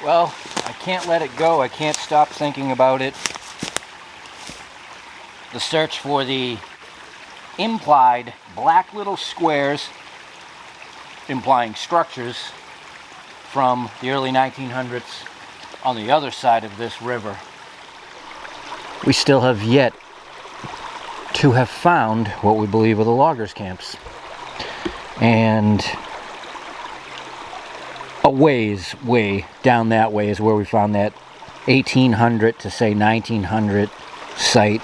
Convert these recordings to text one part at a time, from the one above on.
Well, I can't let it go. I can't stop thinking about it. The search for the implied black little squares, implying structures from the early 1900s on the other side of this river. We still have yet to have found what we believe are the loggers' camps. And a ways way down that way is where we found that 1800 to say 1900 site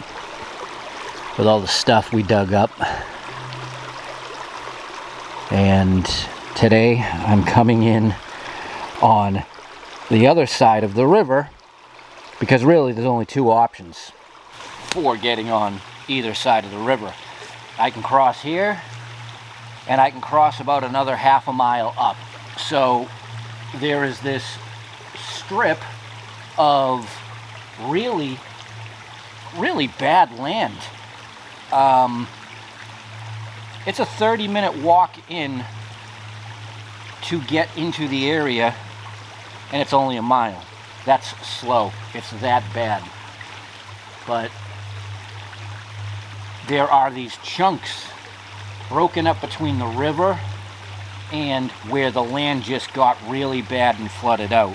with all the stuff we dug up. And today I'm coming in on the other side of the river because really there's only two options for getting on either side of the river. I can cross here and I can cross about another half a mile up. So there is this strip of really bad land. It's a 30-minute walk in to get into the area, and it's only a mile. That's slow. It's that bad. But there are these chunks broken up between the river and where the land just got really bad and flooded out.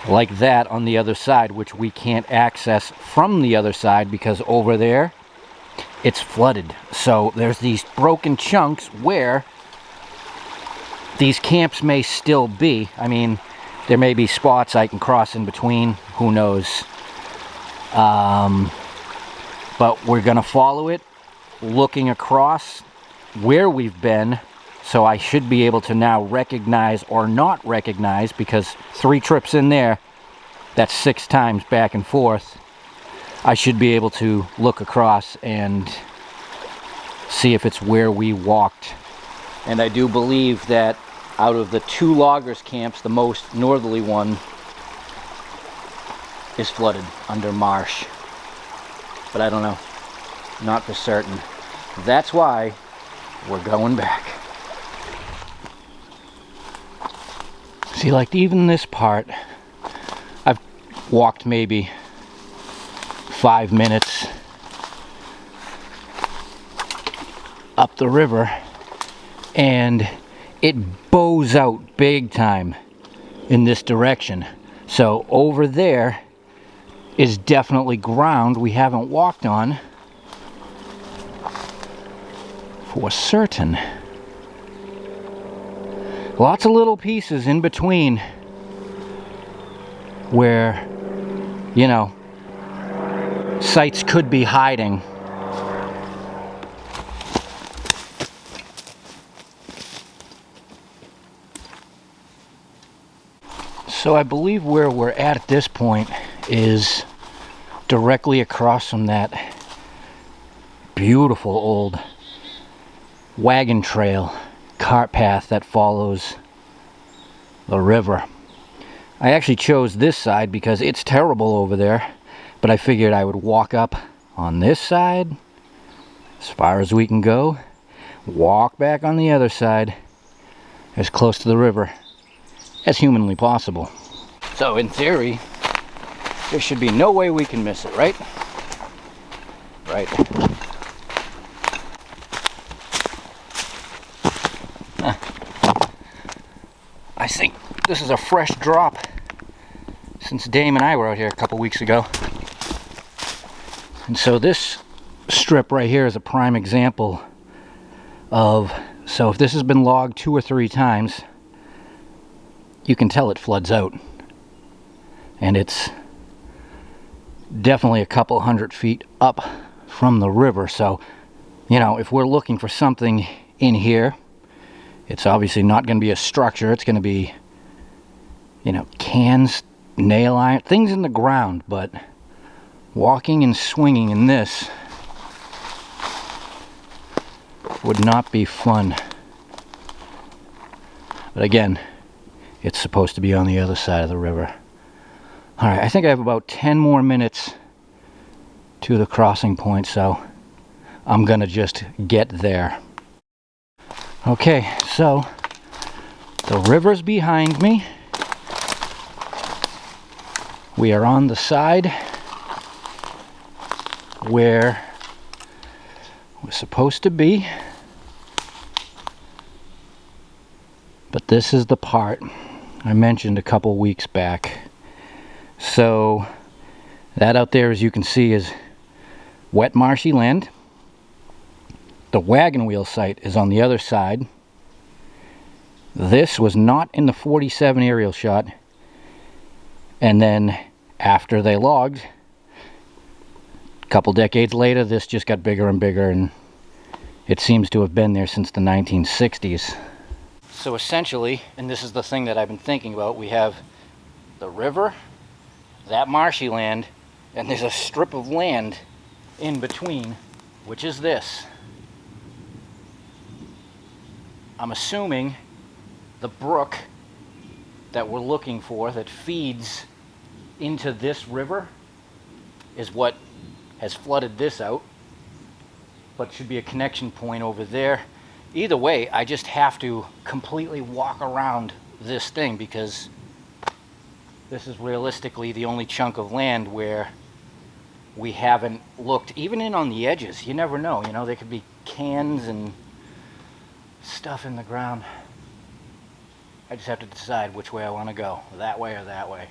Like that on the other side, which we can't access from the other side because over there it's flooded. So there's these broken chunks where these camps may still be. I mean, there may be spots I can cross in between, who knows. But we're gonna follow it, looking across where we've been. So I should be able to now recognize or not recognize, because 3 trips in there, that's 6 times back and forth. I should be able to look across and see if it's where we walked. And I do believe that out of the 2 loggers camps, the most northerly one is flooded under marsh. But I don't know, not for certain. That's why we're going back. See, like even this part, I've walked maybe 5 minutes up the river, and it bows out big time in this direction. So over there is definitely ground we haven't walked on for certain. Lots of little pieces in between where, you know, sites could be hiding. So I believe where we're at this point is directly across from that beautiful old wagon trail, cart path that follows the river. I actually chose this side because it's terrible over there, but I figured I would walk up on this side as far as we can go, walk back on the other side as close to the river as humanly possible. So in theory, there should be no way we can miss it, right? Right. I think this is a fresh drop since Dame and I were out here a couple weeks ago. And so this strip right here is a prime example of, so if this has been logged 2 or 3 times, you can tell it floods out. And it's definitely a couple 100 feet up from the river. So, you know, if we're looking for something in here, it's obviously not going to be a structure. It's going to be, you know, cans, nail iron, things in the ground. But walking and swinging in this would not be fun. But again, it's supposed to be on the other side of the river. Alright, I think I have about 10 more minutes to the crossing point, so I'm gonna just get there. Okay, so the river's behind me. We are on the side where we're supposed to be. But this is the part I mentioned a couple weeks back. So that out there, as you can see, is wet marshy land. The wagon wheel site is on the other side. This was not in the 47 aerial shot. And then after they logged, a couple decades later, this just got bigger and bigger, and it seems to have been there since the 1960s. So essentially, and this is the thing that I've been thinking about, we have the river, that marshy land, and there's a strip of land in between, which is this. I'm assuming the brook that we're looking for that feeds into this river is what has flooded this out, but should be a connection point over there. Either way, I just have to completely walk around this thing because this is realistically the only chunk of land where we haven't looked, even in on the edges. You never know, you know, there could be cans and stuff in the ground. I just have to decide which way I want to go, that way or that way.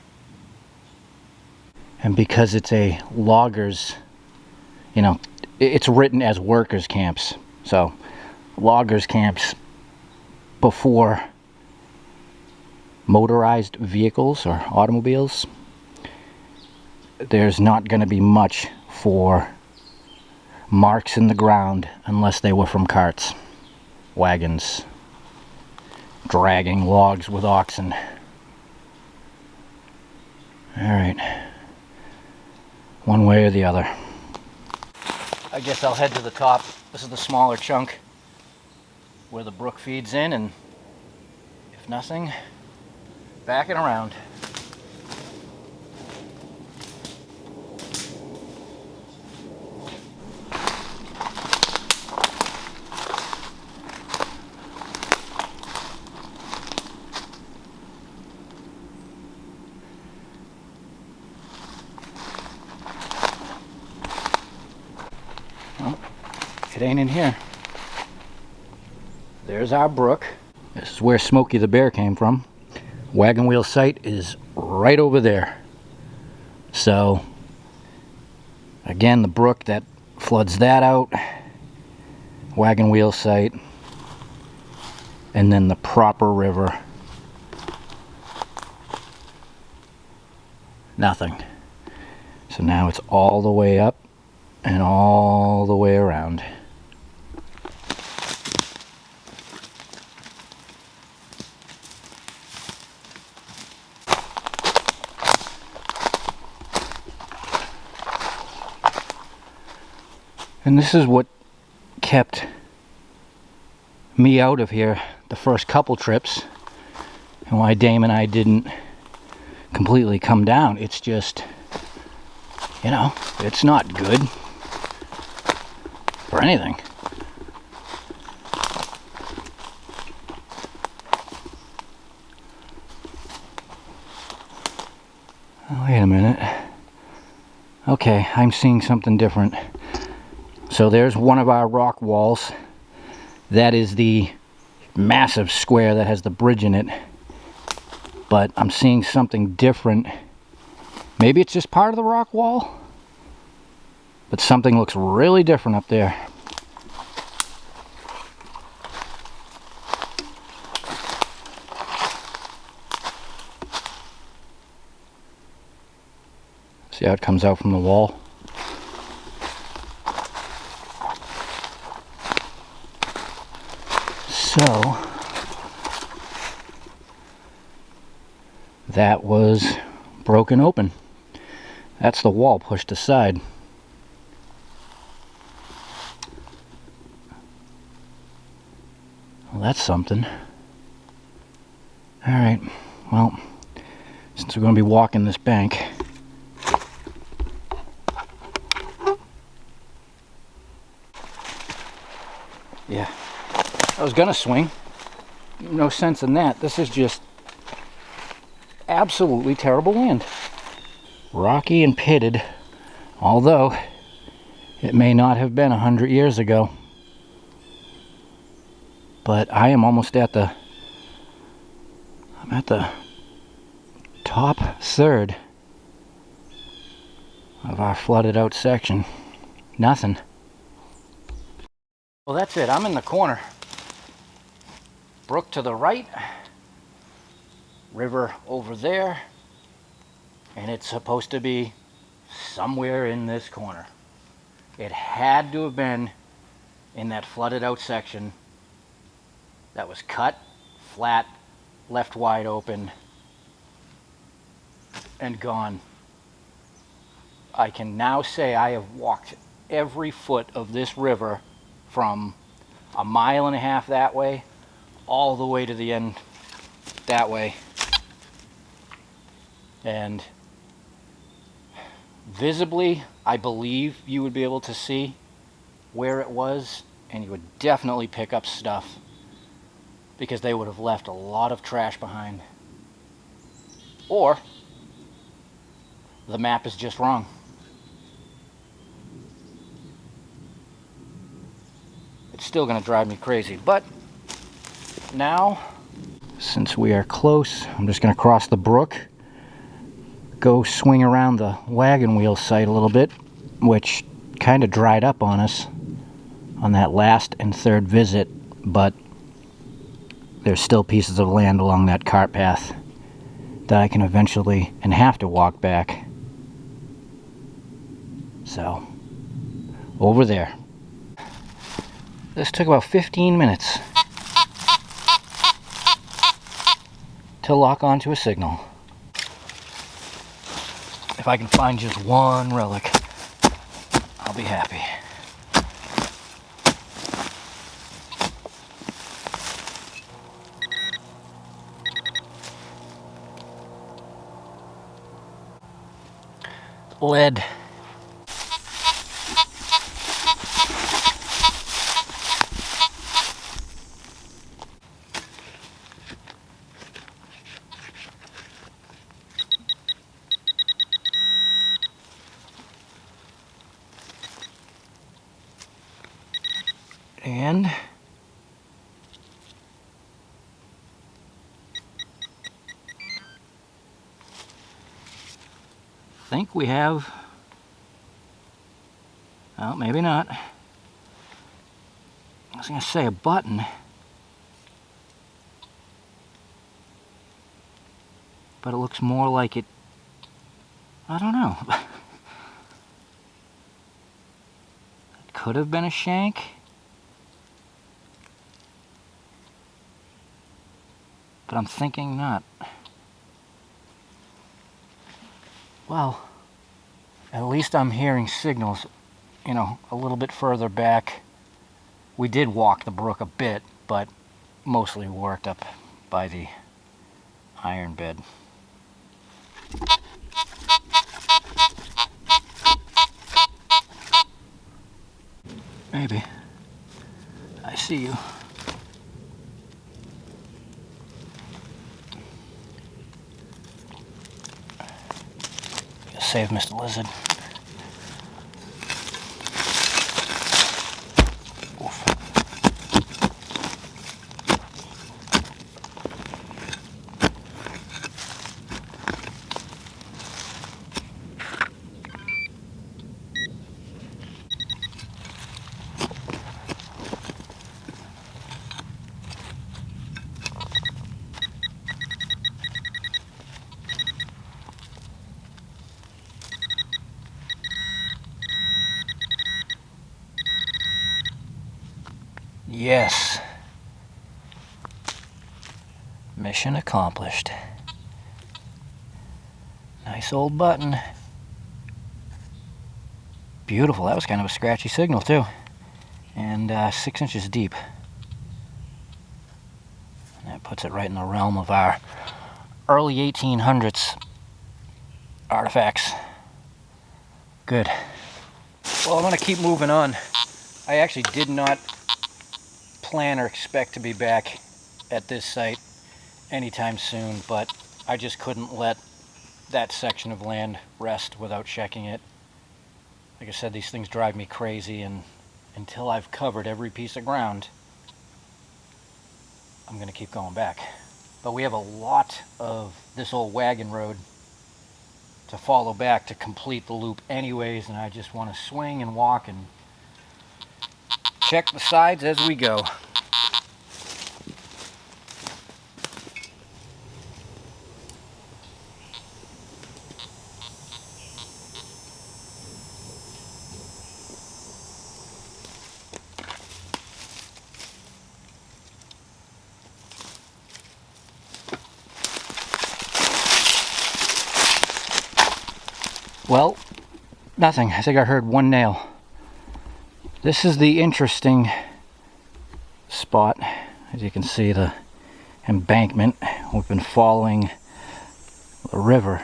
And because it's a loggers, you know, it's written as workers camps, so loggers camps before motorized vehicles or automobiles, there's not going to be much for marks in the ground unless they were from carts, wagons, dragging logs with oxen. Alright, one way or the other. I guess I'll head to the top. This is the smaller chunk where the brook feeds in, and if nothing, back and around. Well, it ain't in here. There's our brook. This is where Smokey the Bear came from. Wagon wheel site is right over there. So, again, the brook that floods that out, wagon wheel site, and then the proper river. Nothing. So now it's all the way up and all the way around. And this is what kept me out of here the first couple trips, and why Dame and I didn't completely come down. It's just, you know, it's not good for anything. Oh, wait a minute. Okay, I'm seeing something different. So there's one of our rock walls. That is the massive square that has the bridge in it. But I'm seeing something different. Maybe it's just part of the rock wall, but something looks really different up there. See how it comes out from the wall? So, that was broken open. That's the wall pushed aside. Well, that's something. Alright, well, since we're going to be walking this bank, yeah, I was gonna swing. No sense in that. This is just absolutely terrible land. Rocky and pitted, although it may not have been 100 years ago. But I am almost at the top third of our flooded out section. Nothing. Well, that's it. I'm in the corner. Brook to the right, river over there, and it's supposed to be somewhere in this corner. It had to have been in that flooded out section that was cut, flat, left wide open, and gone. I can now say I have walked every foot of this river from 1.5 miles that way all the way to the end that way. And visibly, I believe you would be able to see where it was, and you would definitely pick up stuff, because they would have left a lot of trash behind. Or the map is just wrong. It's still going to drive me crazy, but now, since we are close, I'm just going to cross the brook, go swing around the wagon wheel site a little bit, which kind of dried up on us on that last and third visit, but there's still pieces of land along that cart path that I can eventually and have to walk back. So, over there. This took about 15 minutes to lock onto a signal. If I can find just one relic, I'll be happy. Lead. And I think we have, well, maybe not. I was going to say a button, but it looks more like it, I don't know. It could have been a shank. But I'm thinking not. Well, at least I'm hearing signals, you know, a little bit further back. We did walk the brook a bit, but mostly worked up by the iron bed. Maybe. I see you. Save Mr. Lizard. Oof. Yes. Mission accomplished. Nice old button. Beautiful. That was kind of a scratchy signal too. And 6 inches deep. And that puts it right in the realm of our early 1800s artifacts. Good. Well, I'm going to keep moving on. I actually did not plan or expect to be back at this site anytime soon, but I just couldn't let that section of land rest without checking it. Like I said, these things drive me crazy, and until I've covered every piece of ground, I'm going to keep going back. But we have a lot of this old wagon road to follow back to complete the loop anyways, and I just want to swing and walk and check the sides as we go. Well, nothing. I think I heard one nail. This is the interesting spot. As you can see, the embankment. We've been following the river.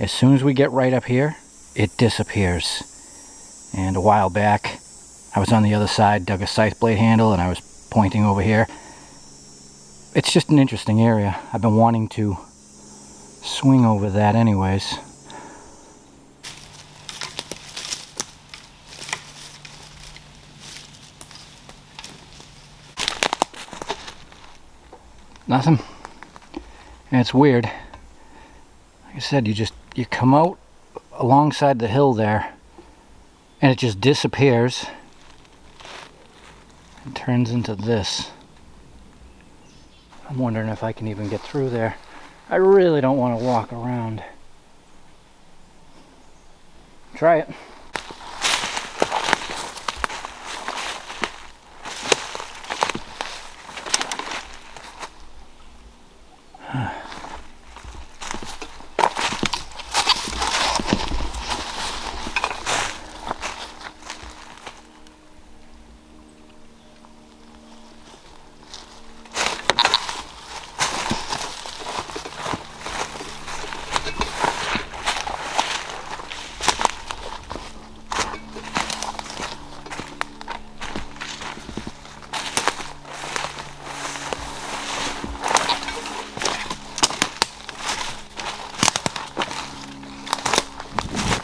As soon as we get right up here, it disappears. And a while back, I was on the other side, dug a scythe blade handle, and I was pointing over here. It's just an interesting area. I've been wanting to swing over that anyways. Nothing. And it's weird. Like I said, you come out alongside the hill there and it just disappears and turns into this. I'm wondering if I can even get through there. I really don't want to walk around. Try it.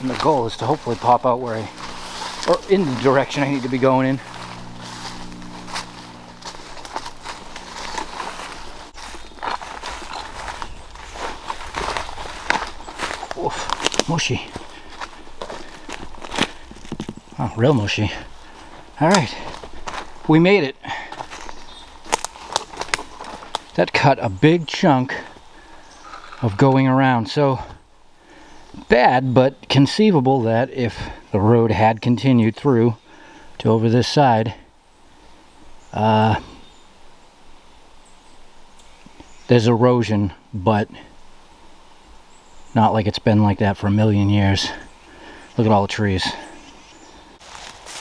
And the goal is to hopefully pop out where or in the direction I need to be going in. Oof, mushy. Oh, real mushy. Alright, we made it. That cut a big chunk of going around, so bad, but conceivable that if the road had continued through to over this side, there's erosion, but not like it's been like that for a million years. Look at all the trees.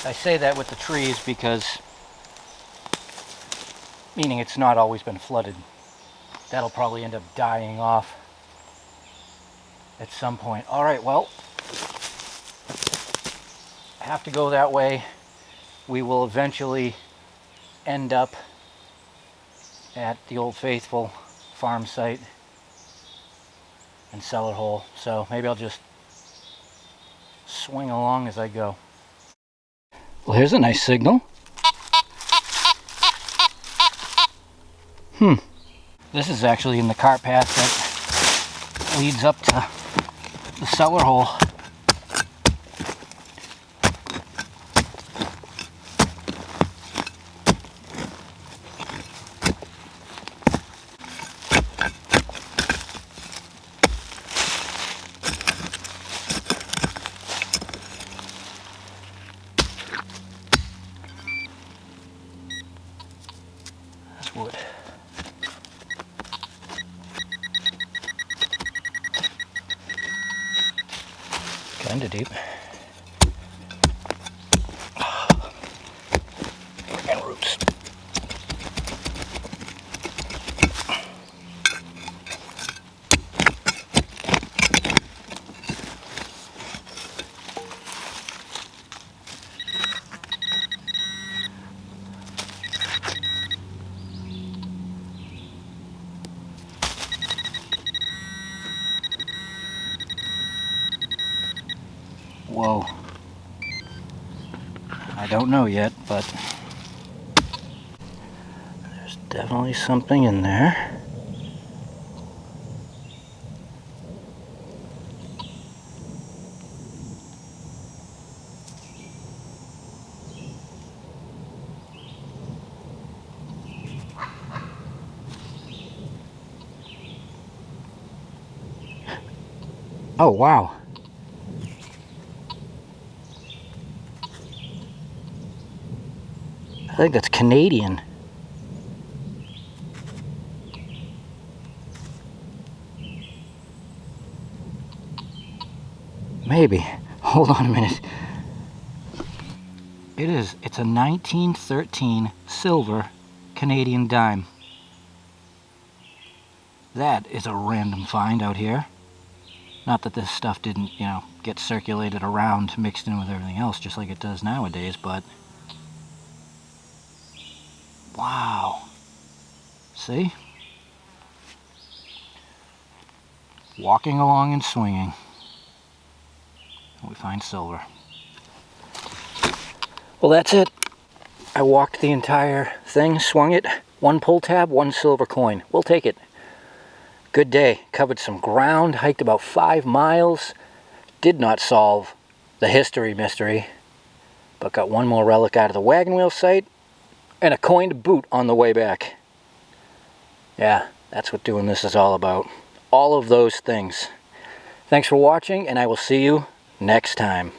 I say that with the trees because, meaning it's not always been flooded. That'll probably end up dying off at some point. All right, well, I have to go that way. We will eventually end up at the Old Faithful farm site and Cellar hole. So maybe I'll just swing along as I go. Well, here's a nice signal. This is actually in the cart path that leads up to the cellar hole. That's wood. Kinda deep. And roots. Whoa. I don't know yet, but there's definitely something in there. Oh, wow. I think that's Canadian. Maybe. Hold on a minute. It is. It's a 1913 silver Canadian dime. That is a random find out here. Not that this stuff didn't, you know, get circulated around, mixed in with everything else, just like it does nowadays, but... Wow. See? Walking along and swinging. We find silver. Well, that's it. I walked the entire thing, swung it. One pull tab, one silver coin. We'll take it. Good day. Covered some ground, hiked about 5 miles. Did not solve the history mystery, but got one more relic out of the wagon wheel site and a coin to boot on the way back. Yeah, that's what doing this is all about. All of those things. Thanks for watching, and I will see you next time.